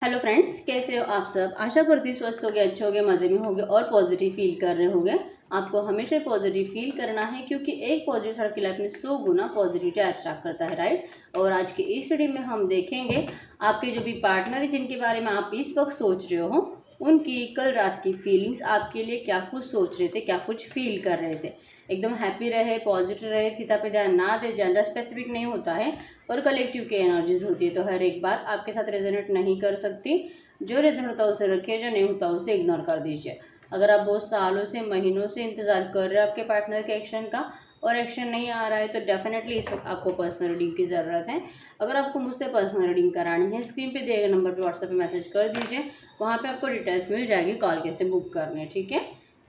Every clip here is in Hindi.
हेलो फ्रेंड्स, कैसे हो आप सब। आशा करती हूँ स्वस्थ होगे, अच्छे होगे, मज़े में होगे और पॉजिटिव फील कर रहे होगे। आपको हमेशा पॉजिटिव फील करना है क्योंकि एक पॉजिटिव आपकी लाइफ में 100 गुना पॉजिटिविटी अट्रैक्ट करता है, राइट। और आज के इस स्टडी में हम देखेंगे आपके जो भी पार्टनर है जिनके बारे में आप इस वक्त सोच रहे हो, उनकी कल रात की फीलिंग्स आपके लिए क्या कुछ सोच रहे थे, क्या कुछ फील कर रहे थे। एकदम हैप्पी रहे, पॉजिटिव रहे, थीटा पे ध्यान ना दे, जेंडर स्पेसिफिक नहीं होता है और कलेक्टिव की एनर्जीज होती है। तो हर एक बात आपके साथ रेजोनेट नहीं कर सकती। जो रेजोनेट होता है उसे रखिए, जो नहीं होता उसे इग्नोर कर दीजिए। अगर आप बहुत सालों से, महीनों से इंतजार कर रहे हो आपके पार्टनर के एक्शन का और एक्शन नहीं आ रहा है तो डेफिनेटली इस वक्त आपको पर्सनल रीडिंग की ज़रूरत है। अगर आपको मुझसे पर्सनल रीडिंग करानी है, स्क्रीन पे दिए गए नंबर पे व्हाट्सएप पे मैसेज कर दीजिए, वहाँ पे आपको डिटेल्स मिल जाएगी कॉल कैसे बुक करने, ठीक है।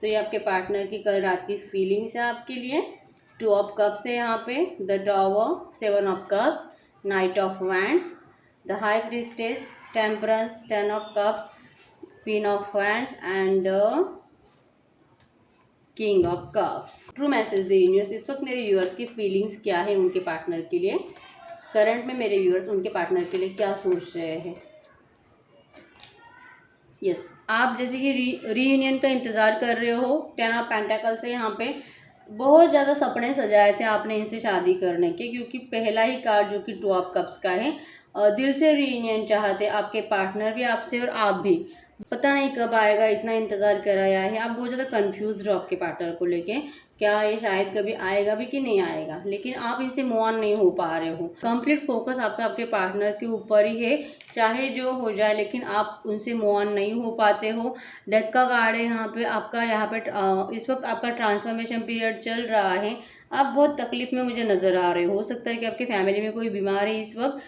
तो ये आपके पार्टनर की कल रात की फीलिंग्स है आपके लिए। 2 ऑफ कप्स है यहाँ पे, the tower, 7 of cups, night of wands, the high priestess, temperance, 10 of cups, queen of wands and the king of cups. True message the universe, इस वक्त मेरे व्यूअर्स की फीलिंग्स क्या है उनके पार्टनर के लिए। करंट में मेरे व्यूअर्स उनके पार्टनर के लिए क्या सोच रहे हैं। यस, आप जैसे कि रीयूनियन का इंतज़ार कर रहे हो। 10 ऑफ पेंटाकल से यहाँ पे बहुत ज़्यादा सपने सजाए थे आपने इनसे शादी करने के, क्योंकि पहला ही कार्ड जो कि 2 ऑफ कप्स का है, दिल से रीयूनियन चाहते आपके पार्टनर भी आपसे और आप भी। पता नहीं कब आएगा, इतना इंतज़ार कराया है। आप बहुत ज़्यादा कंफ्यूज हो आपके पार्टनर को लेके, क्या ये शायद कभी आएगा भी कि नहीं आएगा, लेकिन आप इनसे मूव ऑन नहीं हो पा रहे हो। कंप्लीट फोकस आपका आपके पार्टनर के ऊपर ही है, चाहे जो हो जाए, लेकिन आप उनसे मूव ऑन नहीं हो पाते हो। डेथ का कार्ड है यहाँ पे आपका। यहाँ पे इस वक्त आपका ट्रांसफॉर्मेशन पीरियड चल रहा है। आप बहुत तकलीफ में मुझे नज़र आ रहे हो सकता है कि आपके फैमिली में कोई बीमार है इस वक्त,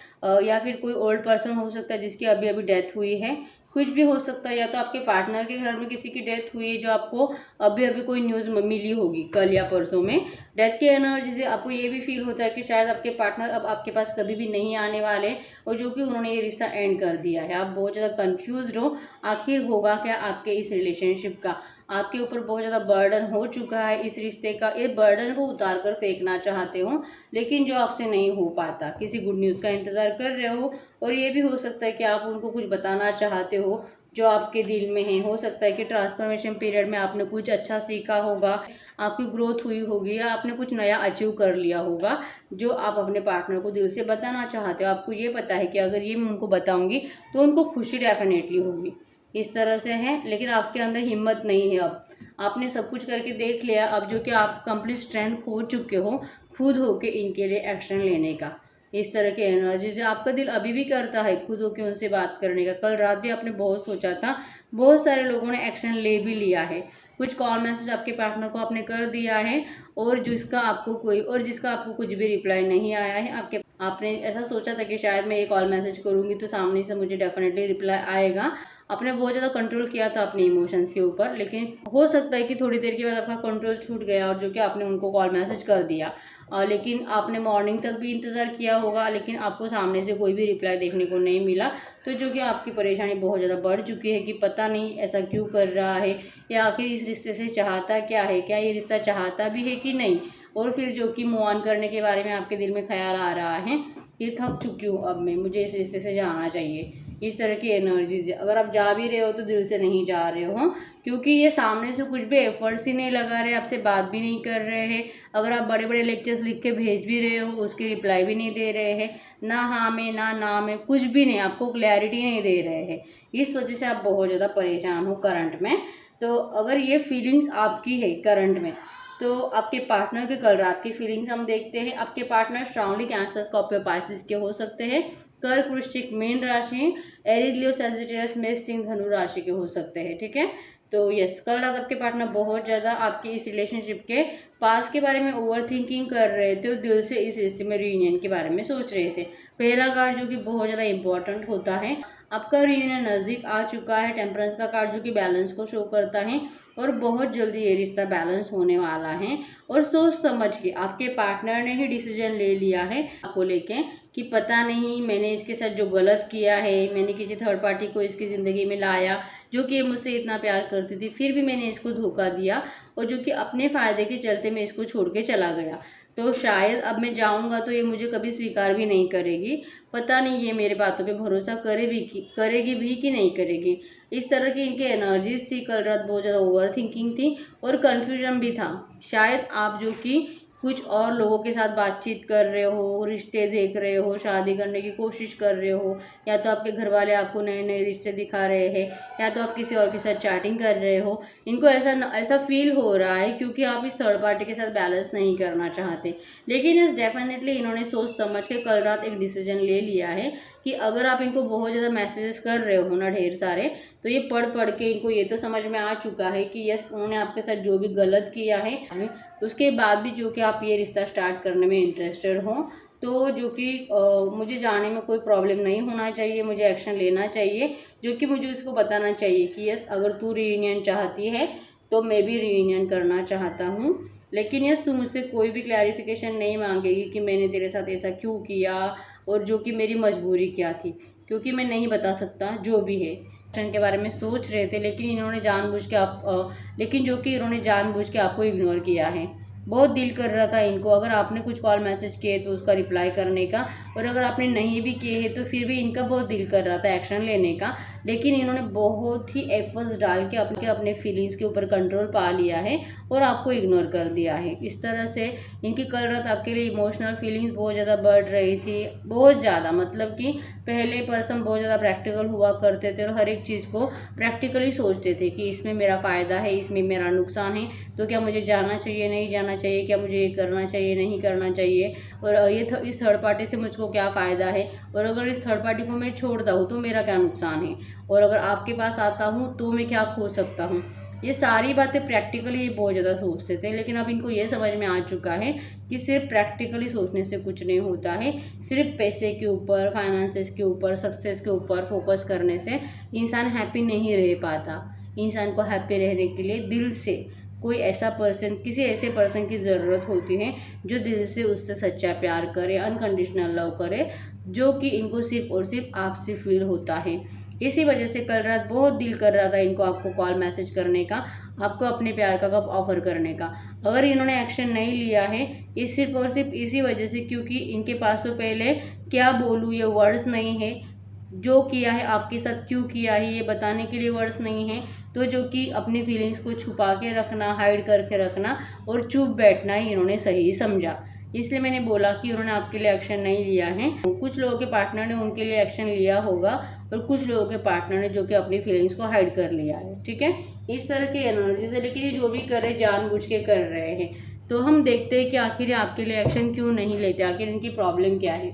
या फिर कोई ओल्ड पर्सन हो सकता है जिसकी अभी अभी डेथ हुई है। कुछ भी हो सकता है, या तो आपके पार्टनर के घर में किसी की डेथ हुई है जो आपको अभी अभी कोई न्यूज़ मिली होगी कल या परसों में। डेथ की एनर्जी से आपको ये भी फील होता है कि शायद आपके पार्टनर अब आपके पास कभी भी नहीं आने वाले, और जो कि उन्होंने ये रिश्ता एंड कर दिया है। आप बहुत ज़्यादा कंफ्यूज हो, आखिर होगा क्या आपके इस रिलेशनशिप का। आपके ऊपर बहुत ज़्यादा बर्डन हो चुका है इस रिश्ते का, ये बर्डन को उतार कर फेंकना चाहते हो, लेकिन जो आपसे नहीं हो पाता। किसी गुड न्यूज़ का इंतज़ार कर रहे हो, और ये भी हो सकता है कि आप उनको कुछ बताना चाहते हो जो आपके दिल में है। हो सकता है कि ट्रांसफॉर्मेशन पीरियड में आपने कुछ अच्छा सीखा होगा, आपकी ग्रोथ हुई होगी, या आपने कुछ नया अचीव कर लिया होगा जो आप अपने पार्टनर को दिल से बताना चाहते हो। आपको ये पता है कि अगर ये मैं उनको बताऊंगी तो उनको खुशी डेफिनेटली होगी, इस तरह से है। लेकिन आपके अंदर हिम्मत नहीं है। अब आपने सब कुछ करके देख लिया, अब जो कि आप कंप्लीट स्ट्रेंथ खो चुके हो खुद होके इनके लिए एक्शन लेने का। इस तरह की एनर्जी जो आपका दिल अभी भी करता है खुद होके उनसे बात करने का। कल रात भी आपने बहुत सोचा था, बहुत सारे लोगों ने एक्शन ले भी लिया है। कुछ कॉल मैसेज आपके पार्टनर को आपने कर दिया है, और जिसका आपको कुछ भी रिप्लाई नहीं आया है। आपने ऐसा सोचा था कि शायद मैं ये कॉल मैसेज करूंगी तो सामने से मुझे डेफिनेटली रिप्लाई आएगा। आपने बहुत ज़्यादा कंट्रोल किया था अपने इमोशंस के ऊपर, लेकिन हो सकता है कि थोड़ी देर के बाद आपका कंट्रोल छूट गया और जो कि आपने उनको कॉल मैसेज कर दिया। लेकिन आपने मॉर्निंग तक भी इंतज़ार किया होगा, लेकिन आपको सामने से कोई भी रिप्लाई देखने को नहीं मिला। तो जो कि आपकी परेशानी बहुत ज़्यादा बढ़ चुकी है कि पता नहीं ऐसा क्यों कर रहा है, या आखिर इस रिश्ते से चाहता क्या है, क्या ये रिश्ता चाहता भी है कि नहीं। और फिर जो कि मूव ऑन करने के बारे में आपके दिल में ख्याल आ रहा है, ये थक चुकी हूँ अब मैं, मुझे इस रिश्ते से जाना चाहिए। इस तरह की एनर्जीज, अगर आप जा भी रहे हो तो दिल से नहीं जा रहे हो, क्योंकि ये सामने से कुछ भी एफर्ट्स ही नहीं लगा रहे, आपसे बात भी नहीं कर रहे हैं। अगर आप बड़े बड़े लेक्चर्स लिख के भेज भी रहे हो उसकी रिप्लाई भी नहीं दे रहे हैं, ना हाँ में ना में, कुछ भी नहीं, आपको क्लैरिटी नहीं दे रहे हैं। इस वजह से आप बहुत ज़्यादा परेशान हो करंट में। तो अगर ये फीलिंग्स आपकी है करंट में, तो आपके पार्टनर के कल रात की फीलिंग्स हम देखते हैं। आपके partner strongly cancer, Scorpio, Pisces के हो सकते हैं। कर्क, वृश्चिक, मीन राशि, एरीज, लियो, सैजिटेरियस, मेष, सिंह, धनु राशि के हो सकते हैं, ठीक है। तो यस, कल रात आपके पार्टनर बहुत ज़्यादा आपके इस रिलेशनशिप के पास के बारे में ओवर थिंकिंग कर रहे थे, और दिल से इस रिश्ते में रीयूनियन के बारे में सोच रहे थे। पहला कार्ड जो कि बहुत ज़्यादा इंपॉर्टेंट होता है, आपका रीयूनियन नज़दीक आ चुका है। टेम्परेंस का कार्ड जो कि बैलेंस को शो करता है, और बहुत जल्दी ये रिश्ता बैलेंस होने वाला है। और सोच समझ के आपके पार्टनर ने ही डिसीजन ले लिया है आपको लेके कि पता नहीं मैंने इसके साथ जो गलत किया है, मैंने किसी थर्ड पार्टी को इसकी ज़िंदगी में लाया जो कि मुझसे इतना प्यार करती थी, फिर भी मैंने इसको धोखा दिया, और जो कि अपने फ़ायदे के चलते मैं इसको छोड़ के चला गया। तो शायद अब मैं जाऊंगा तो ये मुझे कभी स्वीकार भी नहीं करेगी। पता नहीं ये मेरे बातों पे भरोसा करेगी भी कि नहीं करेगी। इस तरह की इनकी एनर्जीज थी। कल रात बहुत ज़्यादा ओवर थिंकिंग थी और कन्फ्यूजन भी था। शायद आप जो कि कुछ और लोगों के साथ बातचीत कर रहे हो, रिश्ते देख रहे हो, शादी करने की कोशिश कर रहे हो, या तो आपके घर वाले आपको नए नए रिश्ते दिखा रहे हैं, या तो आप किसी और के साथ चैटिंग कर रहे हो। इनको ऐसा फील हो रहा है क्योंकि आप इस थर्ड पार्टी के साथ बैलेंस नहीं करना चाहते। लेकिन इस डेफिनेटली इन्होंने सोच समझ के कल रात एक डिसीजन ले लिया है कि अगर आप इनको बहुत ज़्यादा मैसेजेस कर रहे हो ना ढेर सारे, तो ये पढ़ के इनको ये तो समझ में आ चुका है कि यस उन्होंने आपके साथ जो भी गलत किया है, उसके बाद भी जो कि आप ये रिश्ता स्टार्ट करने में इंटरेस्टेड हो, तो जो कि मुझे जाने में कोई प्रॉब्लम नहीं होना चाहिए, मुझे एक्शन लेना चाहिए, जो कि मुझे उसको बताना चाहिए कि यस अगर तू रीयूनियन चाहती है तो मैं भी रीयूनियन करना चाहता हूँ। लेकिन यस तू मुझसे कोई भी क्लैरिफिकेशन नहीं मांगेगी कि मैंने तेरे साथ ऐसा क्यों किया और जो कि मेरी मजबूरी क्या थी, क्योंकि मैं नहीं बता सकता जो भी है। के बारे में सोच रहे थे लेकिन इन्होंने जानबूझ के लेकिन जो कि इन्होंने जानबूझ के आपको इग्नोर किया है। बहुत दिल कर रहा था इनको अगर आपने कुछ कॉल मैसेज किए तो उसका रिप्लाई करने का, और अगर आपने नहीं भी किए हैं तो फिर भी इनका बहुत दिल कर रहा था एक्शन लेने का। लेकिन इन्होंने बहुत ही एफर्ट्स डाल के अपने फीलिंग्स के ऊपर कंट्रोल पा लिया है और आपको इग्नोर कर दिया है। इस तरह से इनकी कल रात आपके लिए इमोशनल फीलिंग्स बहुत ज़्यादा बढ़ रही थी, बहुत ज़्यादा। मतलब कि पहले पर्सन बहुत ज़्यादा प्रैक्टिकल हुआ करते थे और हर एक चीज़ को प्रैक्टिकली सोचते थे कि इसमें मेरा फ़ायदा है, इसमें मेरा नुकसान है, तो क्या मुझे जाना चाहिए, नहीं जाना चाहिए, क्या मुझे ये करना चाहिए, नहीं करना चाहिए, और इस थर्ड पार्टी से मुझको क्या फ़ायदा है, और अगर इस थर्ड पार्टी को मैं छोड़ता हूँ तो मेरा क्या नुकसान है, और अगर आपके पास आता हूँ तो मैं क्या खो सकता हूँ। ये सारी बातें प्रैक्टिकली ये बहुत ज़्यादा सोचते थे। लेकिन अब इनको ये समझ में आ चुका है कि सिर्फ प्रैक्टिकली सोचने से कुछ नहीं होता है। सिर्फ पैसे के ऊपर, फाइनेंसेस के ऊपर, सक्सेस के ऊपर फोकस करने से इंसान हैप्पी नहीं रह पाता। इंसान को हैप्पी रहने के लिए दिल से कोई ऐसा पर्सन, किसी ऐसे पर्सन की ज़रूरत होती है जो दिल से उससे सच्चा प्यार करे, अनकंडीशनल लव करे, जो कि इनको सिर्फ और सिर्फ आपसे फील होता है। इसी वजह से कल रात बहुत दिल कर रहा था इनको आपको कॉल मैसेज करने का, आपको अपने प्यार का कब ऑफर करने का। अगर इन्होंने एक्शन नहीं लिया है ये सिर्फ और सिर्फ इसी वजह से क्योंकि इनके पास तो पहले क्या बोलूँ ये वर्ड्स नहीं है। जो किया है आपके साथ क्यों किया है ये बताने के लिए वर्ड्स नहीं है, तो जो कि अपनी फीलिंग्स को छुपा के रखना, हाइड करके रखना और चुप बैठना ही इन्होंने सही समझा। इसलिए मैंने बोला कि उन्होंने आपके लिए एक्शन नहीं लिया है। कुछ लोगों के पार्टनर ने उनके लिए एक्शन लिया होगा और कुछ लोगों के पार्टनर ने जो कि अपनी फीलिंग्स को हाइड कर लिया है। ठीक है, इस तरह की एनर्जीज है। लेकिन ये जो भी कर रहे हैं जानबूझ के कर रहे हैं। तो हम देखते हैं कि आखिर आपके लिए एक्शन क्यों नहीं लेते, आखिर इनकी प्रॉब्लम क्या है।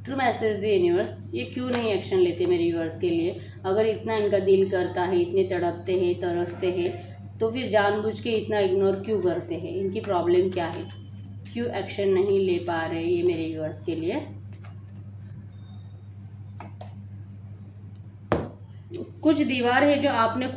ट्रू मैसेज द यूनिवर्स, ये क्यों नहीं एक्शन लेते मेरे व्यूअर्स के लिए। अगर इतना इनका दिल करता है, इतने तड़पते हैं, तरसते हैं, तो फिर जानबूझ के इतना इग्नोर क्यों करते हैं। इनकी प्रॉब्लम क्या है, क्यों एक्शन नहीं ले पा रहे ये मेरे व्यूअर्स के लिए। कुछ दीवारें जो आपने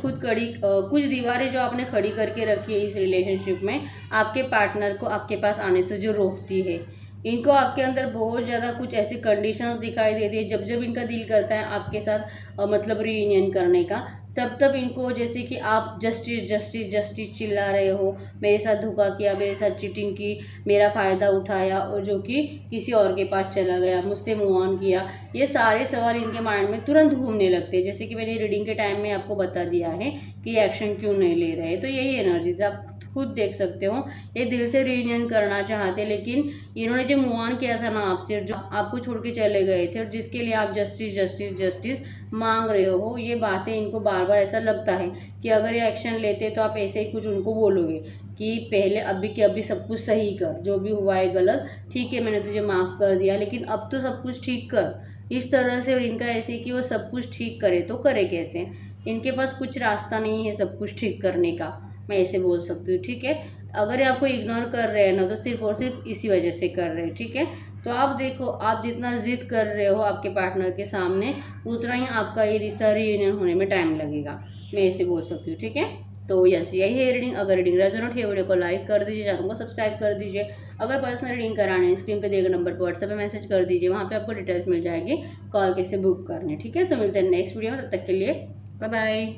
खड़ी करके रखी है इस रिलेशनशिप में, आपके पार्टनर को आपके पास आने से जो रोकती है। इनको आपके अंदर बहुत ज़्यादा कुछ ऐसी कंडीशंस दिखाई देती है। जब जब इनका दिल करता है आपके साथ मतलब रीयूनियन करने का, तब तब इनको जैसे कि आप जस्टिस जस्टिस जस्टिस चिल्ला रहे हो, मेरे साथ धोखा किया, मेरे साथ चीटिंग की, मेरा फ़ायदा उठाया और जो कि किसी और के पास चला गया, मुझसे मूव ऑन किया। ये सारे सवाल इनके माइंड में तुरंत घूमने लगते हैं। जैसे कि मैंने रीडिंग के टाइम में आपको बता दिया है कि एक्शन क्यों नहीं ले रहे। तो यही एनर्जीज आप खुद देख सकते हो। ये दिल से रीयूनियन करना चाहते, लेकिन इन्होंने जो मूव ऑन किया था ना आपसे, जो आपको छोड़ के चले गए थे और जिसके लिए आप जस्टिस जस्टिस जस्टिस मांग रहे हो, ये बातें इनको बार बार ऐसा लगता है कि अगर ये एक्शन लेते तो आप ऐसे ही कुछ उनको बोलोगे कि पहले अभी के अभी सब कुछ सही कर, जो भी हुआ है गलत, ठीक है मैंने तुझे माफ़ कर दिया, लेकिन अब तो सब कुछ ठीक कर। इस तरह से। और इनका ऐसे कि वो सब कुछ ठीक करे तो करे कैसे, इनके पास कुछ रास्ता नहीं है सब कुछ ठीक करने का, मैं ऐसे बोल सकती हूँ। ठीक है, अगर ये आपको इग्नोर कर रहे हैं ना तो सिर्फ और सिर्फ इसी वजह से कर रहे हैं। ठीक है, तो आप देखो, आप जितना जिद कर रहे हो आपके पार्टनर के सामने, उतना ही आपका ये रिश्ता रीयूनियन होने में टाइम लगेगा, मैं ऐसे बोल सकती हूँ। ठीक है, तो यस यही है रीडिंग। अगर रीडिंग रेजोनेट है वीडियो को लाइक कर दीजिए, चैनल को सब्सक्राइब कर दीजिए। अगर पर्सनल रीडिंग कराने हैं स्क्रीन पे दिए गए नंबर पर व्हाट्सएप पे मैसेज कर दीजिए, वहाँ पे आपको डिटेल्स मिल जाएगी कॉल कैसे बुक करने। ठीक है, तो मिलते हैं नेक्स्ट वीडियो में, तब तक के लिए बाय बाय।